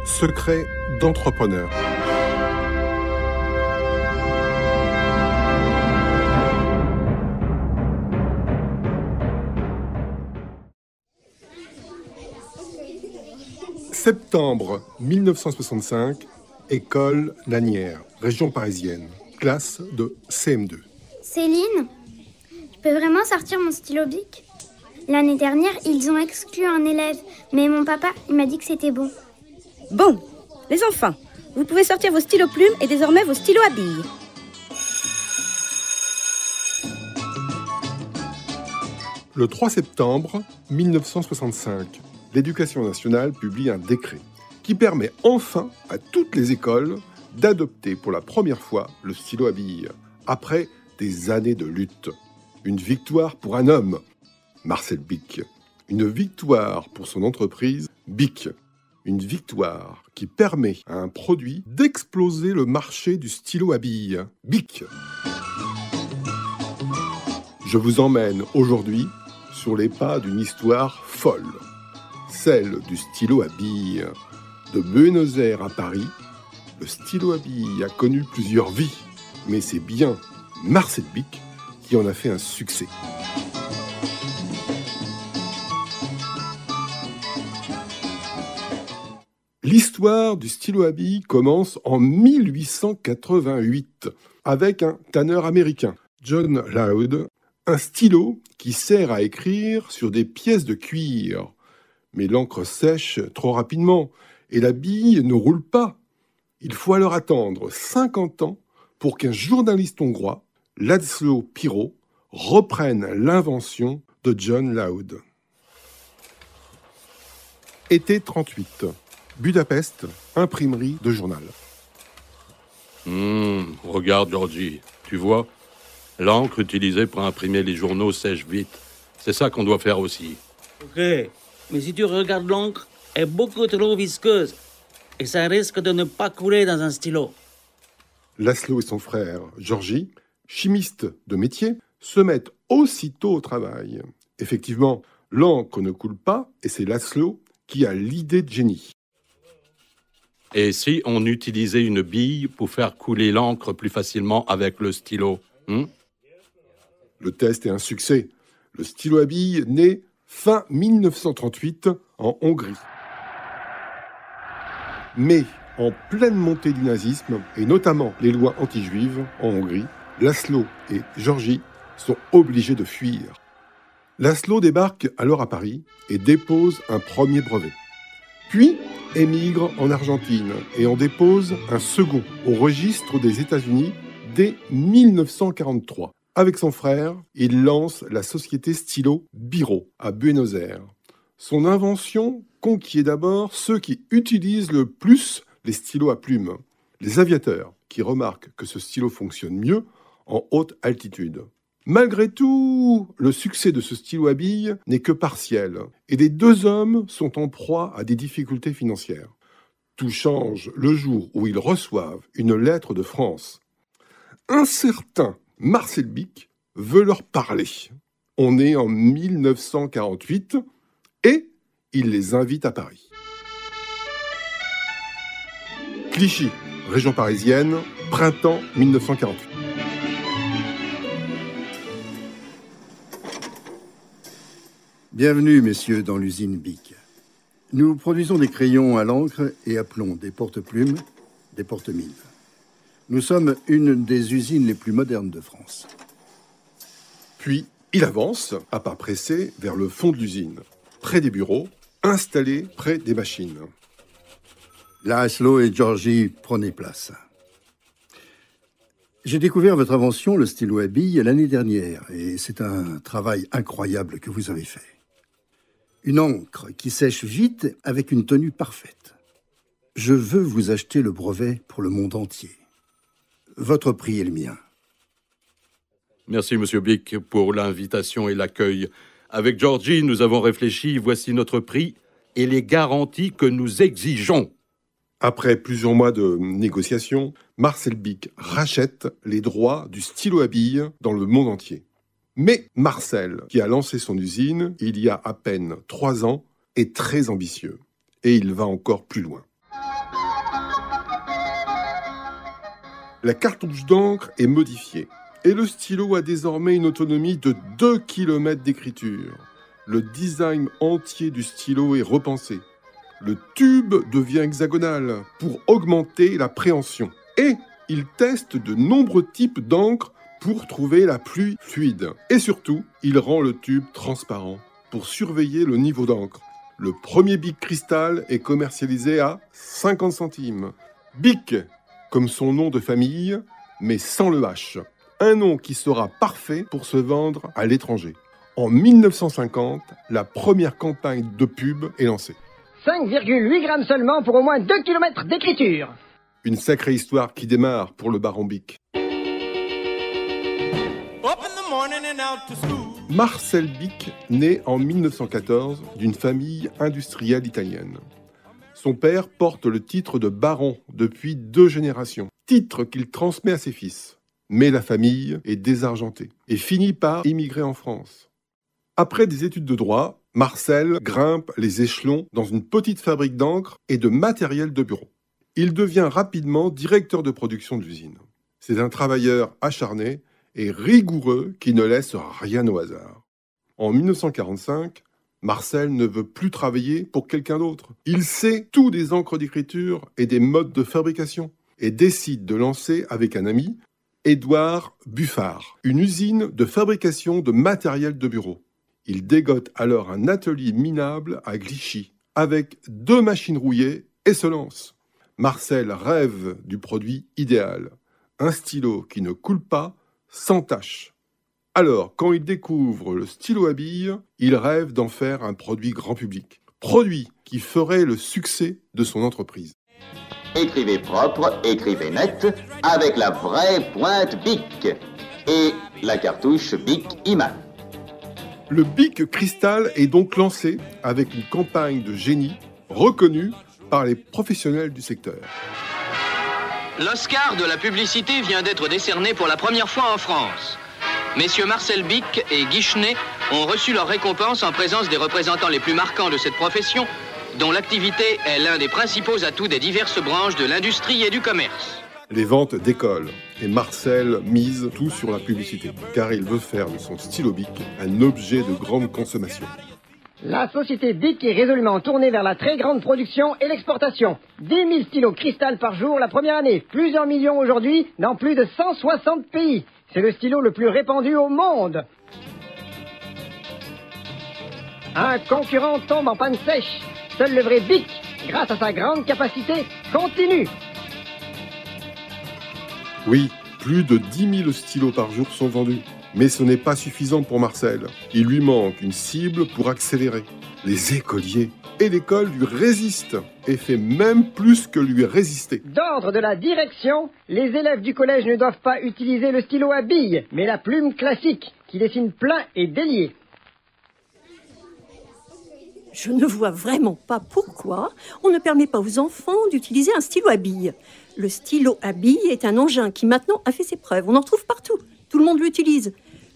Secret d'entrepreneur. Septembre 1965, école Lanière, région parisienne, classe de CM2. Céline, je peux vraiment sortir mon stylo bic ? L'année dernière, ils ont exclu un élève, mais mon papa, il m'a dit que c'était bon. Bon, les enfants, vous pouvez sortir vos stylos plumes et désormais vos stylos à billes. Le 3 septembre 1965, l'Éducation nationale publie un décret qui permet enfin à toutes les écoles d'adopter pour la première fois le stylo à billes, après des années de lutte. Une victoire pour un homme, Marcel Bic. Une victoire pour son entreprise, Bic. Une victoire qui permet à un produit d'exploser le marché du stylo à billes, Bic. Je vous emmène aujourd'hui sur les pas d'une histoire folle, celle du stylo à billes. De Buenos Aires à Paris, le stylo à billes a connu plusieurs vies, mais c'est bien Marcel Bic qui en a fait un succès. L'histoire du stylo à billes commence en 1888 avec un tanneur américain, John Loud, un stylo qui sert à écrire sur des pièces de cuir. Mais l'encre sèche trop rapidement et la bille ne roule pas. Il faut alors attendre 50 ans pour qu'un journaliste hongrois, László Piró, reprenne l'invention de John Loud. Été 38. Budapest, imprimerie de journal. Regarde, Georgie, tu vois, l'encre utilisée pour imprimer les journaux sèche vite. C'est ça qu'on doit faire aussi. Ok, mais si tu regardes l'encre, elle est beaucoup trop visqueuse et ça risque de ne pas couler dans un stylo. László et son frère, Georgi, chimistes de métier, se mettent aussitôt au travail. Effectivement, l'encre ne coule pas et c'est László qui a l'idée de génie. Et si on utilisait une bille pour faire couler l'encre plus facilement avec le stylo Le test est un succès. Le stylo à billes naît fin 1938 en Hongrie. Mais en pleine montée du nazisme, et notamment les lois anti-juives en Hongrie, László et Georgi sont obligés de fuir. László débarque alors à Paris et dépose un premier brevet. Puis émigre en Argentine et en dépose un second au registre des États-Unis dès 1943. Avec son frère, il lance la société stylo Biro à Buenos Aires. Son invention conquiert d'abord ceux qui utilisent le plus les stylos à plumes, les aviateurs qui remarquent que ce stylo fonctionne mieux en haute altitude. Malgré tout, le succès de ce stylo à billes n'est que partiel et les deux hommes sont en proie à des difficultés financières. Tout change le jour où ils reçoivent une lettre de France. Un certain Marcel Bic veut leur parler. On est en 1948 et il les invite à Paris. Clichy, région parisienne, printemps 1948. Bienvenue, messieurs, dans l'usine Bic. Nous produisons des crayons à l'encre et à plomb, des porte-plumes, des porte-mines. Nous sommes une des usines les plus modernes de France. Puis, il avance, à pas pressés, vers le fond de l'usine, près des bureaux, installés près des machines. László et Georgi, prenez place. J'ai découvert votre invention, le stylo à billes, l'année dernière, et c'est un travail incroyable que vous avez fait. Une encre qui sèche vite avec une tenue parfaite. Je veux vous acheter le brevet pour le monde entier. Votre prix est le mien. Merci, Monsieur Bic, pour l'invitation et l'accueil. Avec Georgie, nous avons réfléchi, voici notre prix et les garanties que nous exigeons. Après plusieurs mois de négociations, Marcel Bic rachète les droits du stylo à billes dans le monde entier. Mais Marcel, qui a lancé son usine il y a à peine 3 ans, est très ambitieux. Et il va encore plus loin. La cartouche d'encre est modifiée et le stylo a désormais une autonomie de 2 km d'écriture. Le design entier du stylo est repensé. Le tube devient hexagonal pour augmenter la préhension. Et il teste de nombreux types d'encre pour trouver la plus fluide. Et surtout, il rend le tube transparent pour surveiller le niveau d'encre. Le premier Bic Cristal est commercialisé à 50 centimes. Bic, comme son nom de famille, mais sans le H. Un nom qui sera parfait pour se vendre à l'étranger. En 1950, la première campagne de pub est lancée. 5,8 grammes seulement pour au moins 2 km d'écriture. Une sacrée histoire qui démarre pour le baron Bic. Marcel Bic naît en 1914 d'une famille industrielle italienne. Son père porte le titre de baron depuis 2 générations, titre qu'il transmet à ses fils. Mais la famille est désargentée et finit par immigrer en France. Après des études de droit, Marcel grimpe les échelons dans une petite fabrique d'encre et de matériel de bureau. Il devient rapidement directeur de production d'usine. C'est un travailleur acharné et rigoureux qui ne laisse rien au hasard. En 1945, Marcel ne veut plus travailler pour quelqu'un d'autre. Il sait tout des encres d'écriture et des modes de fabrication et décide de lancer avec un ami, Édouard Buffard, une usine de fabrication de matériel de bureau. Il dégote alors un atelier minable à Clichy, avec 2 machines rouillées et se lance. Marcel rêve du produit idéal, un stylo qui ne coule pas, sans tache. Alors, quand il découvre le stylo à billes, il rêve d'en faire un produit grand public. Produit qui ferait le succès de son entreprise. Écrivez propre, écrivez net, avec la vraie pointe Bic et la cartouche Bic Iman. Le Bic Cristal est donc lancé avec une campagne de génie reconnue par les professionnels du secteur. L'Oscar de la publicité vient d'être décerné pour la première fois en France. Messieurs Marcel Bic et Guy Chenet ont reçu leur récompense en présence des représentants les plus marquants de cette profession, dont l'activité est l'un des principaux atouts des diverses branches de l'industrie et du commerce. Les ventes décollent et Marcel mise tout sur la publicité, car il veut faire de son stylo Bic un objet de grande consommation. La société Bic est résolument tournée vers la très grande production et l'exportation. 10 000 stylos cristal par jour la première année, plusieurs millions aujourd'hui dans plus de 160 pays. C'est le stylo le plus répandu au monde. Un concurrent tombe en panne sèche. Seul le vrai Bic, grâce à sa grande capacité, continue. Oui, plus de 10 000 stylos par jour sont vendus. Mais ce n'est pas suffisant pour Marcel. Il lui manque une cible pour accélérer. Les écoliers et l'école lui résistent et fait même plus que lui résister. D'ordre de la direction, les élèves du collège ne doivent pas utiliser le stylo à billes, mais la plume classique, qui dessine plein et délié. Je ne vois vraiment pas pourquoi on ne permet pas aux enfants d'utiliser un stylo à billes. Le stylo à billes est un engin qui maintenant a fait ses preuves. On en trouve partout. Tout le monde l'utilise.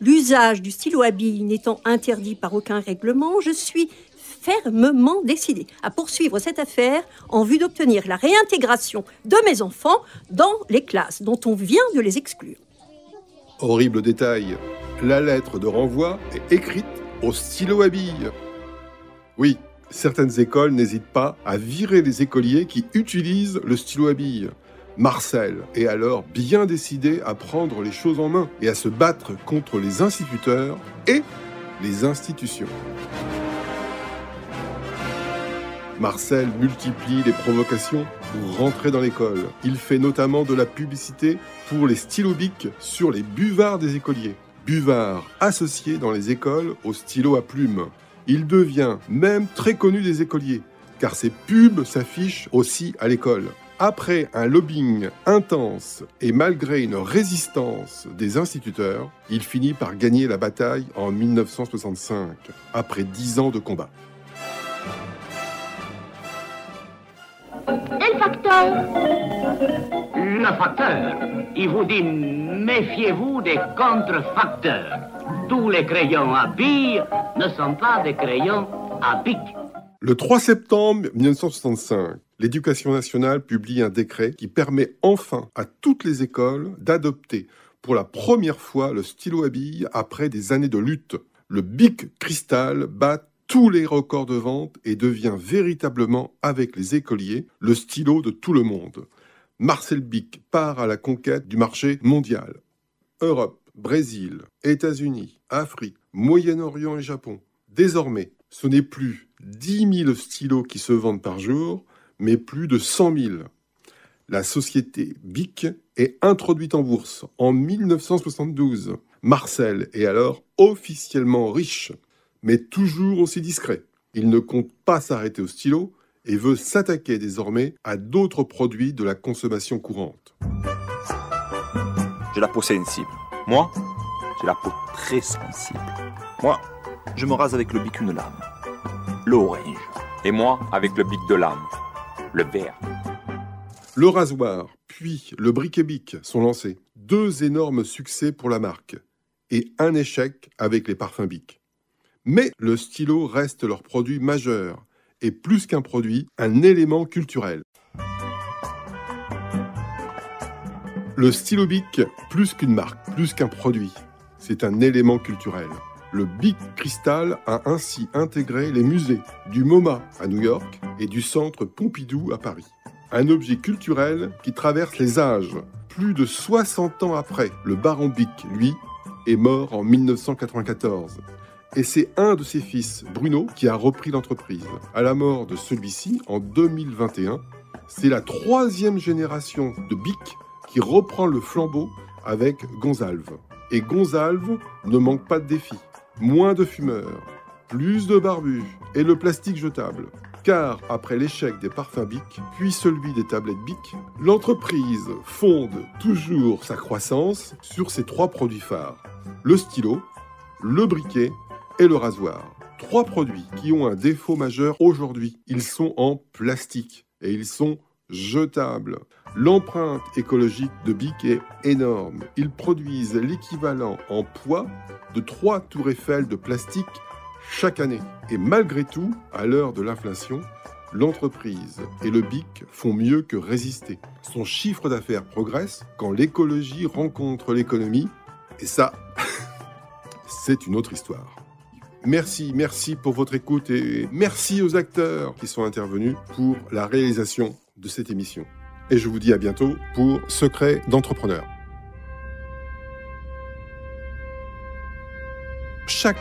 L'usage du stylo à billes n'étant interdit par aucun règlement, je suis fermement décidée à poursuivre cette affaire en vue d'obtenir la réintégration de mes enfants dans les classes dont on vient de les exclure. Horrible détail, la lettre de renvoi est écrite au stylo à billes. Oui, certaines écoles n'hésitent pas à virer les écoliers qui utilisent le stylo à billes. Marcel est alors bien décidé à prendre les choses en main et à se battre contre les instituteurs et les institutions. Marcel multiplie les provocations pour rentrer dans l'école. Il fait notamment de la publicité pour les stylos Bic sur les buvards des écoliers. Buvard associé dans les écoles au stylo à plumes. Il devient même très connu des écoliers, car ses pubs s'affichent aussi à l'école. Après un lobbying intense et malgré une résistance des instituteurs, il finit par gagner la bataille en 1965, après 10 ans de combat. Et le facteur? Le facteur, il vous dit méfiez-vous des contrefacteurs. Tous les crayons à billes ne sont pas des crayons à bic. Le 3 septembre 1965, l'Éducation nationale publie un décret qui permet enfin à toutes les écoles d'adopter pour la première fois le stylo à billes après des années de lutte. Le Bic Cristal bat tous les records de vente et devient véritablement, avec les écoliers, le stylo de tout le monde. Marcel Bic part à la conquête du marché mondial. Europe, Brésil, États-Unis, Afrique, Moyen-Orient et Japon. Désormais, ce n'est plus 10 000 stylos qui se vendent par jour, mais plus de 100 000. La société Bic est introduite en bourse en 1972. Marcel est alors officiellement riche, mais toujours aussi discret. Il ne compte pas s'arrêter au stylo et veut s'attaquer désormais à d'autres produits de la consommation courante. J'ai la peau sensible. Moi, j'ai la peau très sensible. Moi, je me rase avec le bic une lame, le orange. Et moi, avec le bic de lame, le vert. Le rasoir, puis le briquet Bic sont lancés. 2 énormes succès pour la marque et un échec avec les parfums Bic. Mais le stylo reste leur produit majeur et plus qu'un produit, un élément culturel. Le stylo Bic, plus qu'une marque, plus qu'un produit, c'est un élément culturel. Le Bic Cristal a ainsi intégré les musées du MoMA à New York et du Centre Pompidou à Paris. Un objet culturel qui traverse les âges. Plus de 60 ans après, le baron Bic, lui, est mort en 1994. Et c'est un de ses fils, Bruno, qui a repris l'entreprise. À la mort de celui-ci, en 2021, c'est la 3e génération de Bic qui reprend le flambeau avec Gonzalve. Et Gonzalve ne manque pas de défis. Moins de fumeurs, plus de barbus et le plastique jetable. Car après l'échec des parfums Bic, puis celui des tablettes Bic, l'entreprise fonde toujours sa croissance sur ces 3 produits phares. Le stylo, le briquet et le rasoir. 3 produits qui ont un défaut majeur aujourd'hui. Ils sont en plastique et ils sont jetables. L'empreinte écologique de Bic est énorme. Ils produisent l'équivalent en poids de 3 tours Eiffel de plastique chaque année. Et malgré tout, à l'heure de l'inflation, l'entreprise et le Bic font mieux que résister. Son chiffre d'affaires progresse quand l'écologie rencontre l'économie. Et ça, c'est une autre histoire. Merci pour votre écoute et merci aux acteurs qui sont intervenus pour la réalisation de cette émission. Et je vous dis à bientôt pour Secrets d'entrepreneur. Chaque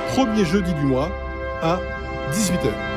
premier jeudi du mois à 18h.